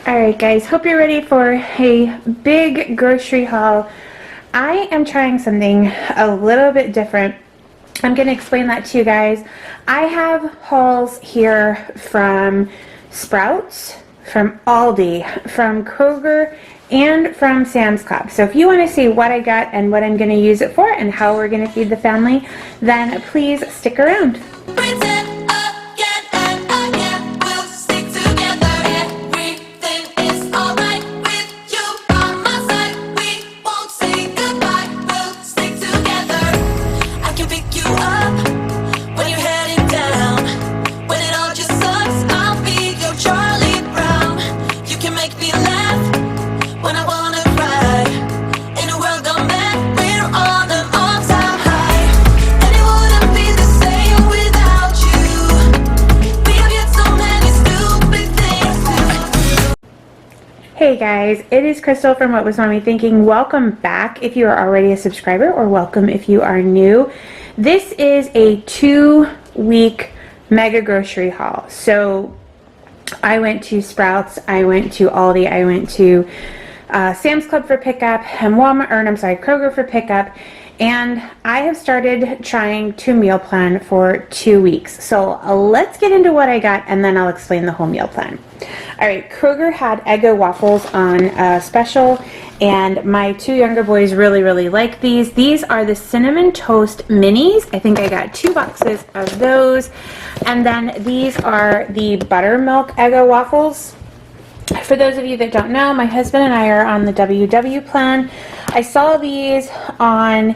Alright guys, hope you're ready for a big grocery haul. I am trying something a little bit different. I'm going to explain that to you guys. I have hauls here from Sprouts, from ALdi, from Kroger, and from Sam's Club. So if you want to see what I got and what I'm going to use it for and how we're going to feed the family, then please stick around. Hey guys, it is Crystal from What Was Mommy Thinking. Welcome back if you are already a subscriber, or welcome if you are new. This is a 2-week mega grocery haul. So I went to Sprouts, I went to ALDI, I went to Sam's Club for pickup, and Kroger for pickup. And I have started trying to meal plan for 2 weeks. So let's get into what I got and then I'll explain the whole meal plan. Alright, Kroger had Eggo waffles on special, and my 2 younger boys really like these. These are the Cinnamon Toast Minis. I think I got 2 boxes of those. And then these are the Buttermilk Eggo waffles. For those of you that don't know, my husband and I are on the WW plan. I saw these on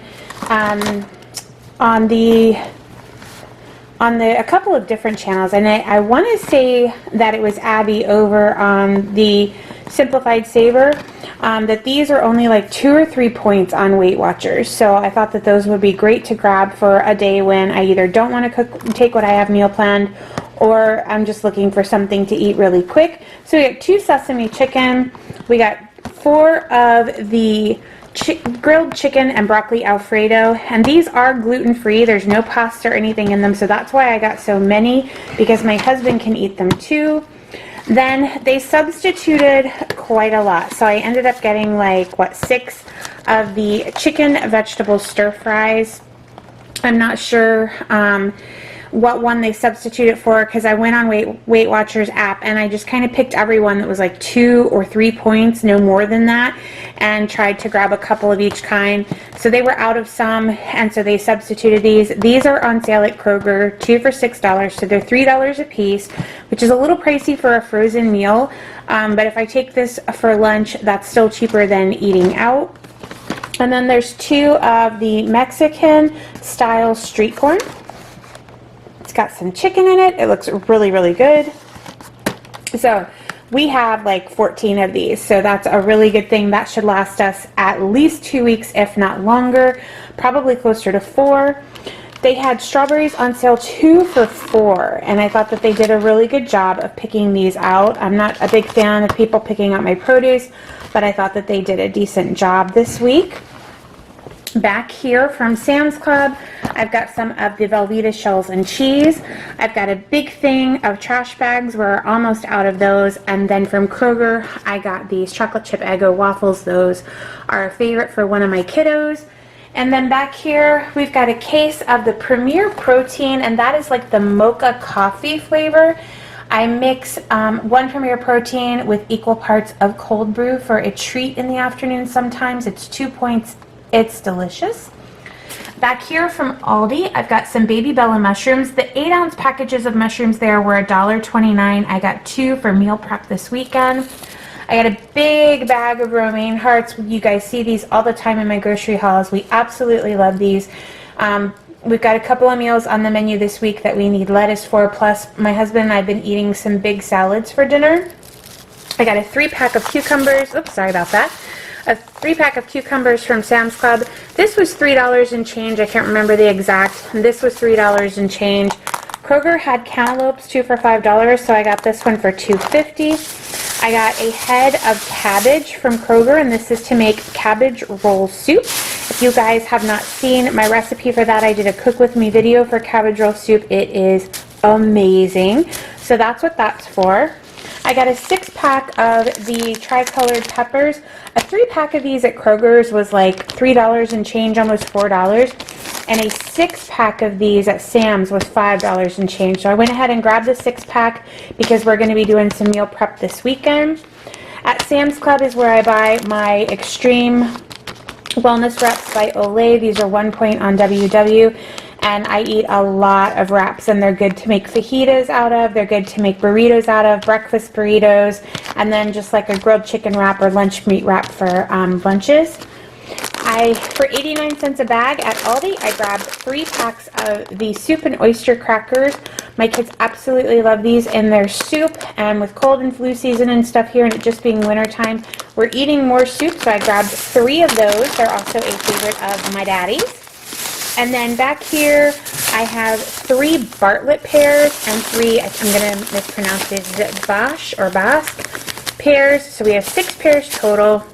a couple of different channels, and I want to say that it was Abby over on the Simplified Saver, that these are only like 2 or 3 points on Weight Watchers. So I thought that those would be great to grab for a day when I either don't want to take what I have meal planned, or I'm just looking for something to eat really quick. So we got 2 sesame chicken, we got 4 of the grilled chicken and broccoli Alfredo, and these are gluten-free. There's no pasta or anything in them, so that's why I got so many, because my husband can eat them too. Then they substituted quite a lot, so I ended up getting like 6 of the chicken vegetable stir fries. I'm not sure what one they substituted for, because I went on Weight Watchers app and I just kind of picked every one that was like 2 or 3 points, no more than that, and tried to grab a couple of each kind. So they were out of some, and so they substituted these. These are on sale at Kroger, 2 for $6, so they're $3 a piece, which is a little pricey for a frozen meal, but if I take this for lunch, that's still cheaper than eating out. And then there's 2 of the Mexican style street corn. It's got some chicken in it. It looks really good. So we have like 14 of these, so that's a really good thing. That should last us at least 2 weeks, if not longer, probably closer to 4. They had strawberries on sale 2 for $4, and I thought that they did a really good job of picking these out. I'm not a big fan of people picking out my produce, but I thought that they did a decent job this week. Back here from Sam's Club, I've got some of the Velveeta shells and cheese. I've got a big thing of trash bags. We're almost out of those. And then from Kroger, I got these chocolate chip Eggo waffles. Those are a favorite for one of my kiddos. And then back here, we've got a case of the Premier Protein, and that is like the mocha coffee flavor. I mix 1 Premier Protein with equal parts of cold brew for a treat in the afternoon sometimes. It's 2 points. It's delicious. Back here from ALDI, I've got some Baby Bella mushrooms. The 8-ounce packages of mushrooms there were $1.29. I got 2 for meal prep this weekend. I got a big bag of romaine hearts. You guys see these all the time in my grocery hauls. We absolutely love these. We've got a couple of meals on the menu this week that we need lettuce for, plus my husband and I have been eating some big salads for dinner. I got a 3-pack of cucumbers. Oops, sorry about that. A 3-pack of cucumbers from Sam's Club. This was $3 and change. I can't remember the exact. This was $3 and change. Kroger had cantaloupes 2 for $5, so I got this one for $2.50. I got a head of cabbage from Kroger, and this is to make cabbage roll soup. If you guys have not seen my recipe for that, I did a cook with me video for cabbage roll soup. It is amazing. So that's what that's for. I got a 6-pack of the tricolored peppers. A 3-pack of these at Kroger's was like $3 and change, almost $4. And a 6-pack of these at Sam's was $5 and change. So I went ahead and grabbed the 6-pack because we're going to be doing some meal prep this weekend. At Sam's Club is where I buy my Extreme Wellness Wraps by ALdi. These are 1 point on WW. And I eat a lot of wraps, and they're good to make fajitas out of. They're good to make burritos out of, breakfast burritos, and then just like a grilled chicken wrap or lunch meat wrap for lunches. For 89 cents a bag at Aldi, I grabbed 3 packs of the soup and oyster crackers. My kids absolutely love these in their soup, and with cold and flu season and stuff here and it just being winter time, we're eating more soup, so I grabbed 3 of those. They're also a favorite of my daddy's. And then back here, I have 3 Bartlett pears and 3, I'm going to mispronounce these, is it Bosch or Basque pears? So we have 6 pears total.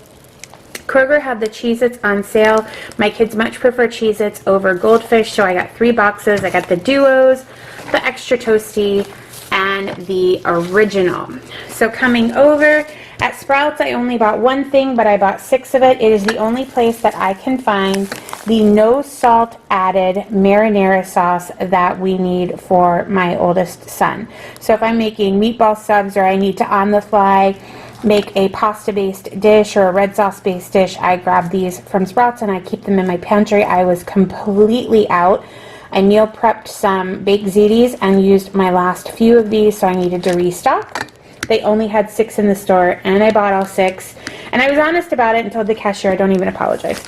Kroger had the Cheez-Its on sale. My kids much prefer Cheez-Its over Goldfish, so I got 3 boxes. I got the Duos, the Extra Toasty, and the Original. So coming over, at Sprouts, I only bought 1 thing, but I bought 6 of it. It is the only place that I can find the no salt added marinara sauce that we need for my oldest son. So if I'm making meatball subs or I need to on the fly make a pasta based dish or a red sauce based dish, I grab these from Sprouts and I keep them in my pantry. I was completely out. I meal prepped some baked ziti's and used my last few of these, so I needed to restock. They only had 6 in the store, and I bought all 6. And I was honest about it and told the cashier I don't even apologize.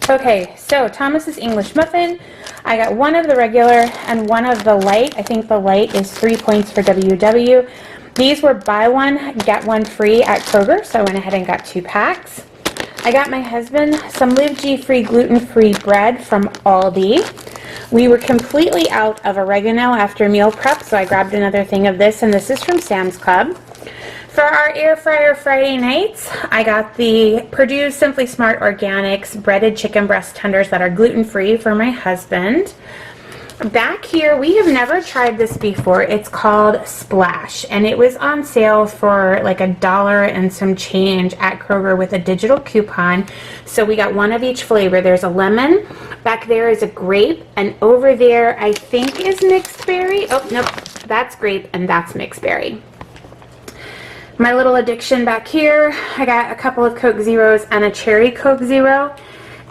Okay, so Thomas's English Muffin. I got 1 of the regular and 1 of the light. I think the light is 3 points for WW. These were buy 1, get 1 free at Kroger, so I went ahead and got 2 packs. I got my husband some Live G-free gluten-free bread from ALDI. We were completely out of oregano after meal prep, so I grabbed another thing of this, and this is from Sam's Club. For our air fryer Friday nights, I got the Purdue Simply Smart Organics breaded chicken breast tenders that are gluten-free for my husband. Back here, we have never tried this before. It's called Splash, and it was on sale for like $1 and some change at Kroger with a digital coupon. So we got 1 of each flavor. There's a lemon, back there is a grape, and over there I think is mixed berry. Oh, nope, that's grape and that's mixed berry. My little addiction back here, I got a couple of Coke Zeros and a cherry Coke Zero.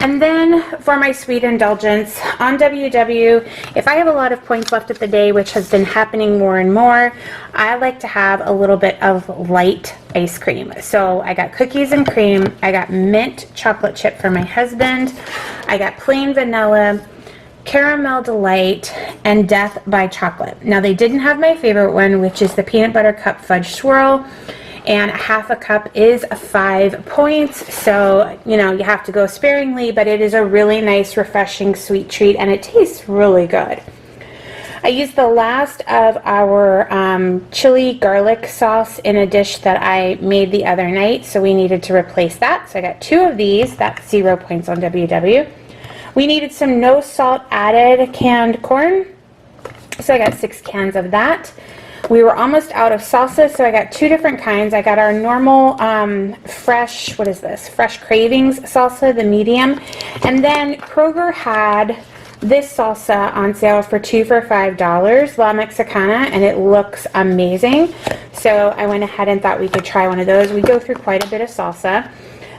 And then for my sweet indulgence, on WW, if I have a lot of points left at the day, which has been happening more and more, I like to have a little bit of light ice cream. So I got cookies and cream, I got mint chocolate chip for my husband, I got plain vanilla, Caramel Delight, and Death by Chocolate. Now they didn't have my favorite one, which is the peanut butter cup fudge swirl. And half a cup is 5 points, so you know you have to go sparingly, but it is a really nice refreshing sweet treat and it tastes really good. I used the last of our chili garlic sauce in a dish that I made the other night, so we needed to replace that. So I got 2 of these. That's 0 points on WW. We needed some no salt added canned corn, so I got 6 cans of that. We were almost out of salsa, so I got 2 different kinds. I got our normal fresh, what is this? Fresh Cravings salsa, the medium. And then Kroger had this salsa on sale for 2 for $5, La Mexicana, and it looks amazing. So I went ahead and thought we could try one of those. We go through quite a bit of salsa.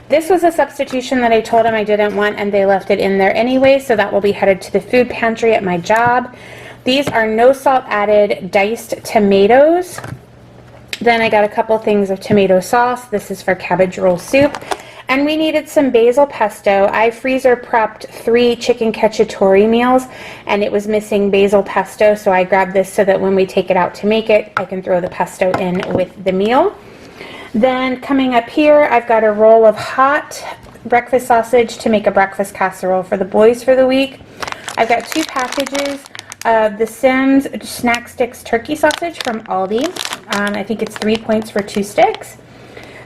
This was a substitution that I told them I didn't want, and they left it in there anyway, so that will be headed to the food pantry at my job. These are no salt added diced tomatoes. Then I got a couple things of tomato sauce. This is for cabbage roll soup. And we needed some basil pesto. I freezer prepped 3 chicken cacciatore meals and it was missing basil pesto, so I grabbed this so that when we take it out to make it, I can throw the pesto in with the meal. Then coming up here, I've got a roll of hot breakfast sausage to make a breakfast casserole for the boys for the week. I've got 2 packages of the Sims Snack Sticks turkey sausage from Aldi. I think it's 3 points for 2 sticks.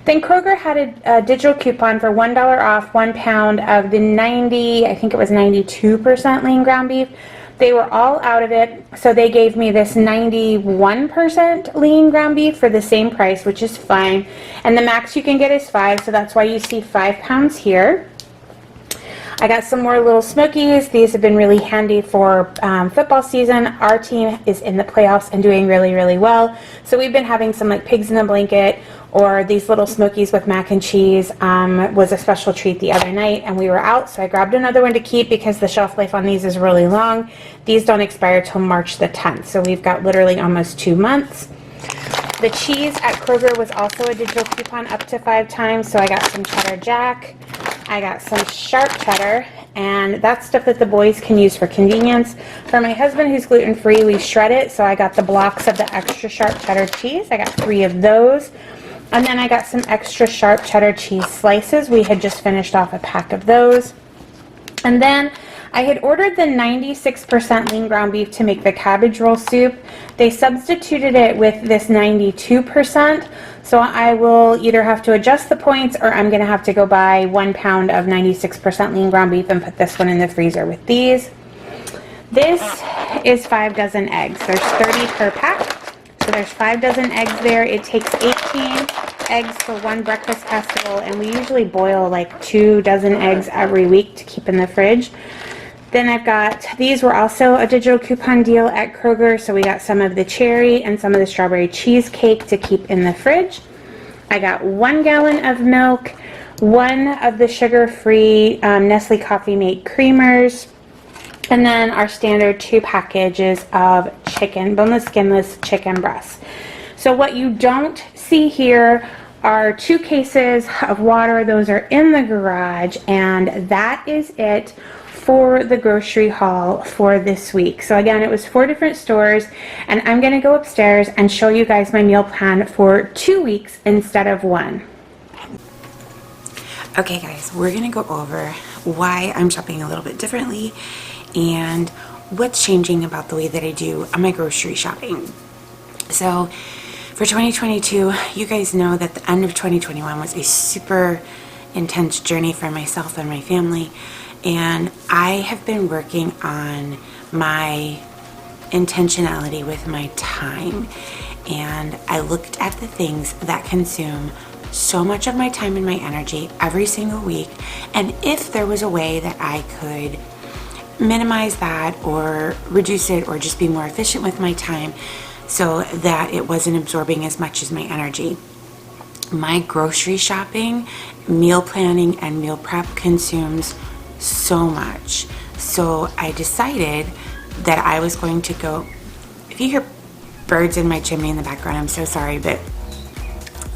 Then Kroger had a digital coupon for $1 off 1 pound of the 90, I think it was 92% lean ground beef. They were all out of it, so they gave me this 91% lean ground beef for the same price, which is fine. And the max you can get is 5, so that's why you see 5 pounds here. I got some more little smokies. These have been really handy for football season. Our team is in the playoffs and doing really, really well. So we've been having some like pigs in a blanket, or these little smokies with mac and cheese was a special treat the other night, and we were out, so I grabbed another one to keep because the shelf life on these is really long. These don't expire till March the 10th, so we've got literally almost 2 months. The cheese at Kroger was also a digital coupon up to 5 times, so I got some cheddar jack. I got some sharp cheddar, and that's stuff that the boys can use for convenience. For my husband, who's gluten-free, we shred it, so I got the blocks of the extra sharp cheddar cheese. I got 3 of those. And then I got some extra sharp cheddar cheese slices. We had just finished off a pack of those. And then I had ordered the 96% lean ground beef to make the cabbage roll soup. They substituted it with this 92%. So I will either have to adjust the points, or I'm going to have to go buy 1 pound of 96% lean ground beef and put this one in the freezer with these. This is 5 dozen eggs. There's 30 per pack. So there's 5 dozen eggs there. It takes 18 eggs for 1 breakfast casserole, and we usually boil like 2 dozen eggs every week to keep in the fridge. Then I've got, these were also a digital coupon deal at Kroger, so we got some of the cherry and some of the strawberry cheesecake to keep in the fridge. I got 1 gallon of milk, 1 of the sugar-free Nestle Coffee Mate creamers, and then our standard 2 packages of chicken, boneless, skinless chicken breasts. So what you don't see here are 2 cases of water. Those are in the garage, and that is it for the grocery haul for this week. So again, it was 4 different stores, and I'm going to go upstairs and show you guys my meal plan for 2 weeks instead of 1. Okay guys, we're going to go over why I'm shopping a little bit differently and what's changing about the way that I do my grocery shopping. So for 2022, you guys know that the end of 2021 was a super intense journey for myself and my family, and I have been working on my intentionality with my time, and I looked at the things that consume so much of my time and my energy every single week, and if there was a way that I could minimize that or reduce it or just be more efficient with my time so that it wasn't absorbing as much as my energy. My grocery shopping, meal planning, and meal prep consumes so much. So I decided that I was going to go, if you hear birds in my chimney in the background, I'm so sorry, but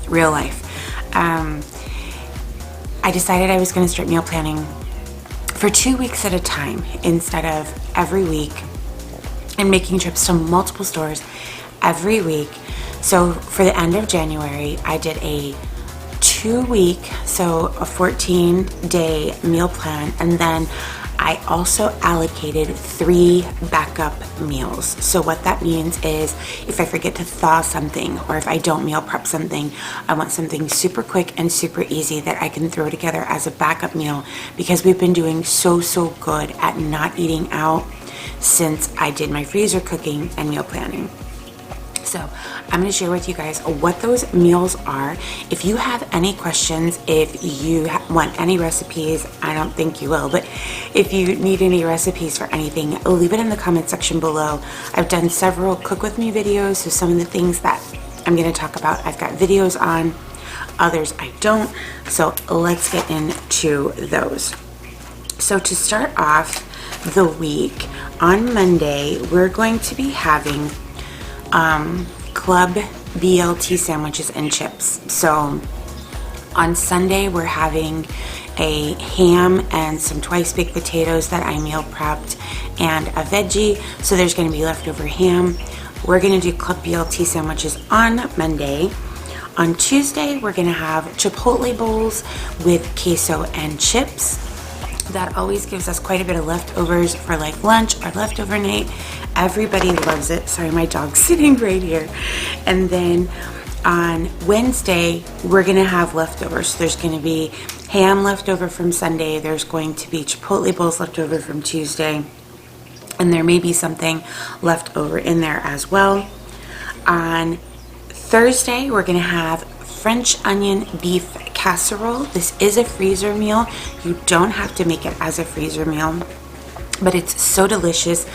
real life. I decided I was going to start meal planning for 2 weeks at a time instead of every week, and making trips to multiple stores every week. So for the end of January, I did a 2-week, so a 14-day meal plan, and then I also allocated 3 backup meals. So what that means is if I forget to thaw something, or if I don't meal prep something, I want something super quick and super easy that I can throw together as a backup meal, because we've been doing so good at not eating out since I did my freezer cooking and meal planning. So I'm going to share with you guys what those meals are. If you have any questions, if you want any recipes, I don't think you will, but if you need any recipes for anything, leave it in the comment section below. I've done several cook with me videos, so some of the things that I'm going to talk about, I've got videos on, others I don't. So let's get into those. So to start off the week, on Monday, we're going to be having club BLT sandwiches and chips. So on Sunday we're having a ham and some twice baked potatoes that I meal prepped and a veggie, so there's going to be leftover ham. We're going to do club BLT sandwiches on Monday. On Tuesday we're going to have Chipotle bowls with queso and chips. That always gives us quite a bit of leftovers for like lunch or leftover night. Everybody loves it. Sorry, my dog's sitting right here. And then on Wednesday, we're going to have leftovers. So there's going to be ham leftover from Sunday. There's going to be Chipotle bowls leftover from Tuesday. and there may be something left over in there as well. On Thursday, we're gonna have French onion beef casserole. This is a freezer meal. You don't have to make it as a freezer meal, but it's so delicious.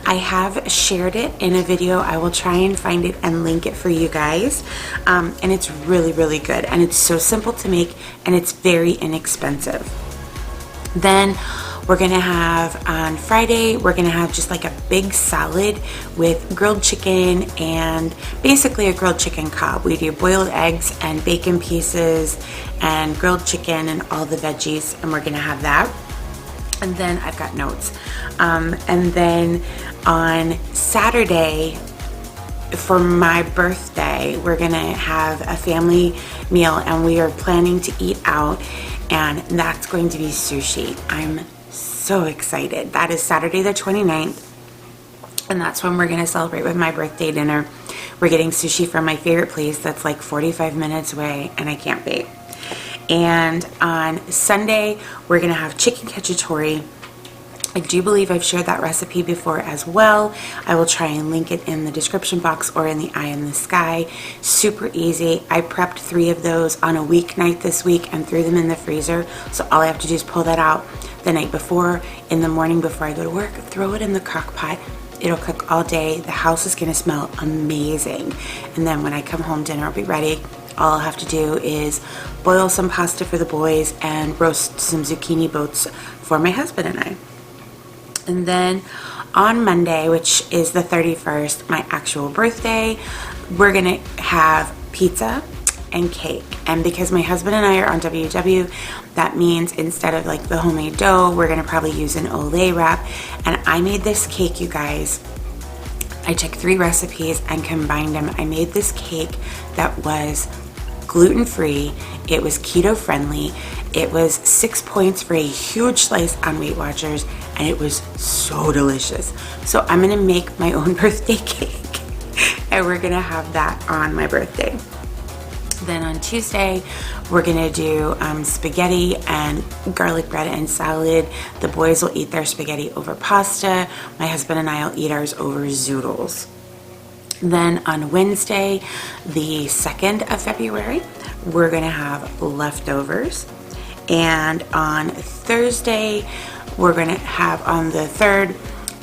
I have shared it in a video. I will try and find it and link it for you guys. And it's really, really good. And it's so simple to make, and it's very inexpensive. Then we're gonna have, on Friday, we're gonna have just like a big salad with grilled chicken and basically a grilled chicken cob. We do boiled eggs and bacon pieces and grilled chicken and all the veggies, and we're gonna have that. And then I've got notes. And then on Saturday, for my birthday, we're gonna have a family meal, and we are planning to eat out, and that's going to be sushi. I'm so excited. That is Saturday the 29th, and that's when we're gonna celebrate with my birthday dinner. We're getting sushi from my favorite place that's like 45 minutes away, and I can't wait. And on Sunday, we're gonna have chicken cacciatore. I do believe I've shared that recipe before as well. I will try and link it in the description box or in the eye in the sky. Super easy. I prepped 3 of those on a weeknight this week and threw them in the freezer. So all I have to do is pull that out the night before, in the morning before I go to work, throw it in the crock pot. It'll cook all day. The house is gonna smell amazing. And then when I come home, dinner will be ready. All I'll have to do is boil some pasta for the boys and roast some zucchini boats for my husband and I. And then on Monday, which is the 31st, my actual birthday, we're gonna have pizza and cake. And because my husband and I are on WW, that means instead of like the homemade dough, we're gonna probably use an Olay wrap. And I made this cake, you guys. I took 3 recipes and combined them. I made this cake that was gluten-free, it was keto-friendly, it was 6 points for a huge slice on Weight Watchers, and it was so delicious. So I'm gonna make my own birthday cake, and we're gonna have that on my birthday. Then on Tuesday, we're gonna do spaghetti and garlic bread and salad. The boys will eat their spaghetti over pasta. My husband and I will eat ours over zoodles. Then on Wednesday, the 2nd of February, we're gonna have leftovers. And on Thursday, we're gonna have, on the 3rd,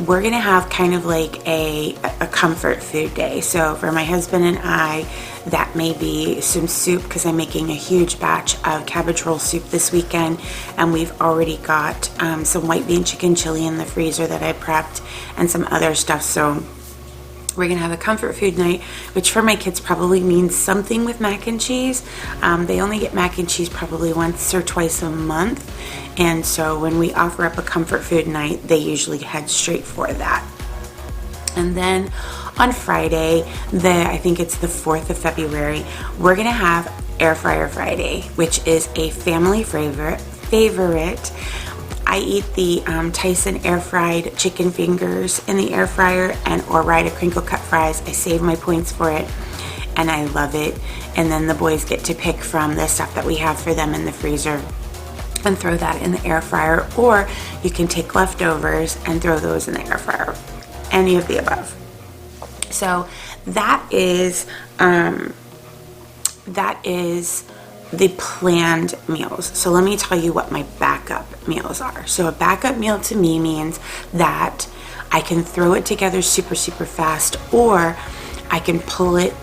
we're gonna have kind of like a comfort food day. So for my husband and I, that may be some soup, because I'm making a huge batch of cabbage roll soup this weekend, and we've already got some white bean chicken chili in the freezer that I prepped and some other stuff. So we're gonna have a comfort food night, which for my kids probably means something with mac and cheese. They only get mac and cheese probably once or twice a month. And so when we offer up a comfort food night, they usually head straight for that. And then on Friday, I think it's the 4th of February, we're gonna have Air Fryer Friday, which is a family favorite. I eat the Tyson air fried chicken fingers in the air fryer, and or Ryder crinkle cut fries. I save my points for it, and I love it. And then the boys get to pick from the stuff that we have for them in the freezer and throw that in the air fryer, or you can take leftovers and throw those in the air fryer. Any of the above. So that is the planned meals. So let me tell you what my backup meals are. So a backup meal to me means that I can throw it together super, super fast, or I can pull it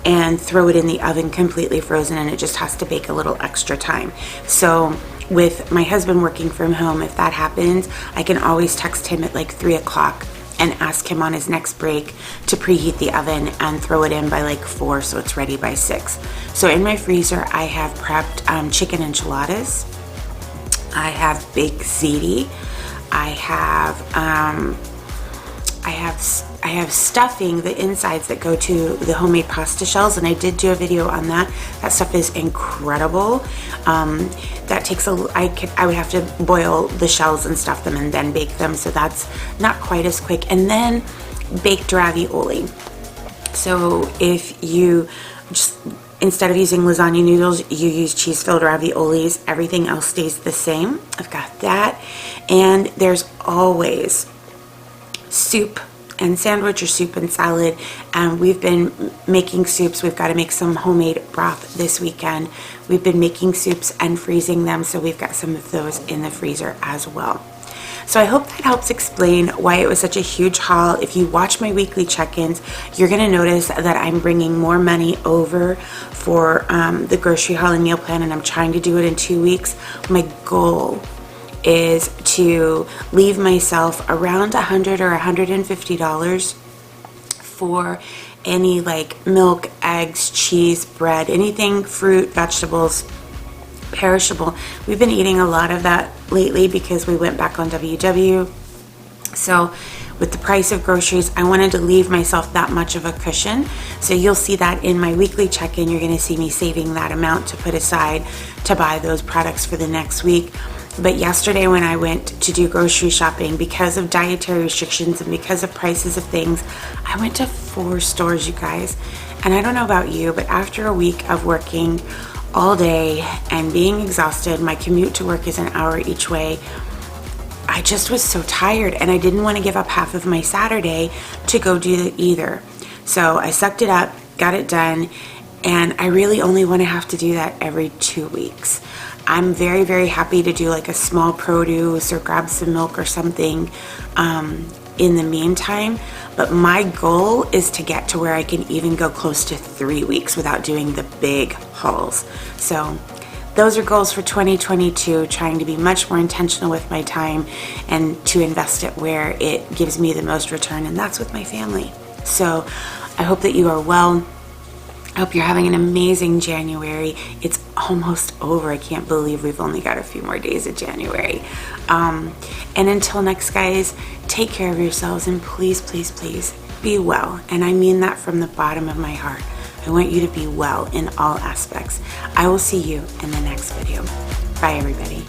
and throw it in the oven completely frozen, and it just has to bake a little extra time. So with my husband working from home, if that happens, I can always text him at like 3 o'clock and ask him on his next break to preheat the oven and throw it in by like 4, so it's ready by 6. So in my freezer, I have prepped chicken enchiladas. I have baked ziti. I have stuffing, the insides that go to the homemade pasta shells, and I did do a video on that. That stuff is incredible. That takes I would have to boil the shells and stuff them and then bake them, so that's not quite as quick. And then baked ravioli. So if you just, instead of using lasagna noodles, you use cheese-filled raviolis, everything else stays the same. I've got that. And there's always soup and sandwich or soup and salad. We've been making soups. We've got to make some homemade broth this weekend. We've been making soups and freezing them, so we've got some of those in the freezer as well. So I hope that helps explain why it was such a huge haul. If you watch my weekly check-ins, you're going to notice that I'm bringing more money over for the grocery haul and meal plan, and I'm trying to do it in 2 weeks. My goal is to leave myself around $100 or $150 for any like milk, eggs, cheese, bread, anything, fruit, vegetables, perishable. We've been eating a lot of that lately because we went back on WW. So with the price of groceries, I wanted to leave myself that much of a cushion. So you'll see that in my weekly check-in. You're going to see me saving that amount to put aside to buy those products for the next week. But yesterday when I went to do grocery shopping, because of dietary restrictions and because of prices of things, I went to 4 stores, you guys. And I don't know about you, but after a week of working all day and being exhausted, my commute to work is an hour each way, I just was so tired and I didn't want to give up half of my Saturday to go do it either. So I sucked it up, got it done, and I really only want to have to do that every 2 weeks. I'm very, very happy to do like a small produce or grab some milk or something in the meantime, but my goal is to get to where I can even go close to 3 weeks without doing the big hauls. So those are goals for 2022, trying to be much more intentional with my time and to invest it where it gives me the most return, and that's with my family. So I hope that you are well. I hope you're having an amazing January. It's almost over. I can't believe we've only got a few more days of January. And until next, guys, take care of yourselves and please, please, please be well. And I mean that from the bottom of my heart. I want you to be well in all aspects. I will see you in the next video. Bye, everybody.